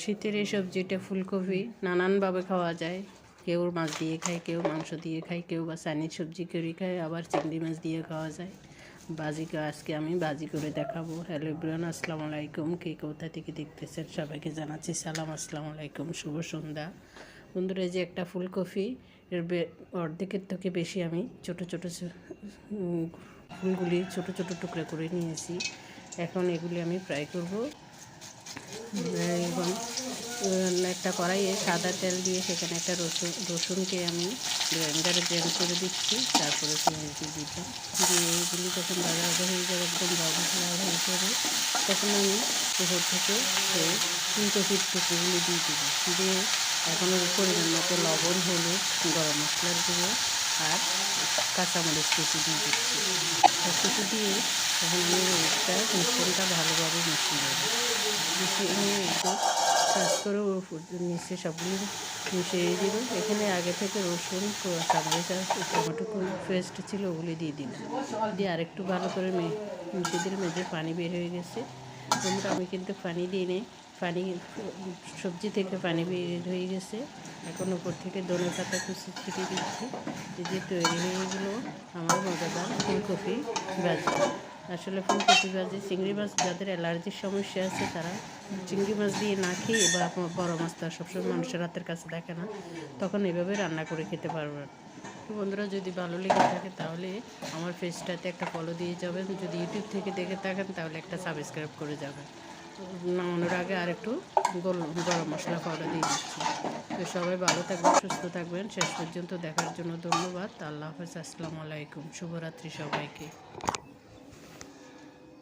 শীতের এই সবজিটা ফুলকপি নানানভাবে খাওয়া যায়। কেউ মাছ দিয়ে খায়, কেউ মাংস দিয়ে খায়, কেউ বা চাইনিজ সবজি করে খায়, আবার চিংড়ি মাছ দিয়ে খাওয়া যায়। আজকে আমি ভাজি করে দেখাবো। হ্যালো এভরিওয়ান, আসসালামু আলাইকুম। কে কোথা থেকে দেখতেছেন সবাইকে জানাচ্ছি সালাম, আসসালামু আলাইকুম, শুভ সন্ধ্যা। বন্ধুরা, এই যে একটা ফুলকপি এর অর্ধেকের থেকে বেশি আমি ছোট ছোট ফুলগুলি ছোট ছোট টুকরা করে নিয়েছি। এখন এগুলি আমি ফ্রাই করব। এবং একটা কড়াইয়ে সাদা তেল দিয়ে সেখানে একটা রসুনকে আমি গ্রাইন্ডারে ব্লেন্ড করে দিচ্ছি। তারপরে পেঁয়াজ দিয়ে দিলাম, দিয়ে এগুলি যখন ভাজা ভাজা হয়ে যাবে, একদম লাল হয়ে যাবে, তখন আমি উপর থেকে সেই ফুলকপির টুকরোগুলি দিয়ে দেবো। দিয়ে এখন পরিমাণ মতো লবণ, হলুদ, গরম মশলার গুঁড়ো আর কাঁচামরিচ কুচি দিয়ে দিচ্ছি। কুচি দিয়ে এখন আমি একটা মিশ্রণটা ভালোভাবে মিশিয়ে দেবো। মিশিয়ে নিয়ে একটু কাজ করে নিচে সবগুলো মিশিয়ে দিব। এখানে আগে থেকে রসুন, কাঁচামরিচ আর টমেটো পেস্ট ছিল, ওগুলি দিয়ে দিলাম। দিয়ে আরেকটু ভালো করে মিশিয়ে দিলে মেঝে পানি বের হয়ে গেছে। তোমরা আমি কিন্তু পানি দিই নি, সবজি থেকে পানি বের হয়ে গেছে। এখন উপর থেকে ধনে পাতা কুচি ছিটিয়ে দিচ্ছি। যে তৈরি হয়ে গেলো আমার মজাদার ফুলকপি ভাজি। আসলে ফুলকপি ভাজি, চিংড়ি মাছ যাদের অ্যালার্জির সমস্যা আছে তারা চিংড়ি মাছ দিয়ে না খেয়ে, বা বড় মাছ তো সবসময় মানুষের হাতের কাছে থাকে না, তখন এভাবে রান্না করে খেতে পারবেন। তো বন্ধুরা, যদি ভালো লেগে থাকে তাহলে আমার পেজটাতে একটা ফলো দিয়ে যাবেন। যদি ইউটিউব থেকে দেখে থাকেন তাহলে একটা সাবস্ক্রাইব করে যাবেন। নামানোর আগে আর একটু গরম মশলা পাউডার দিয়ে দিচ্ছি। তো সবাই ভালো থাকবেন, সুস্থ থাকবেন। শেষ পর্যন্ত দেখার জন্য ধন্যবাদ। আল্লাহ হাফেজ, আসসালামু আলাইকুম, শুভরাত্রি সবাইকে।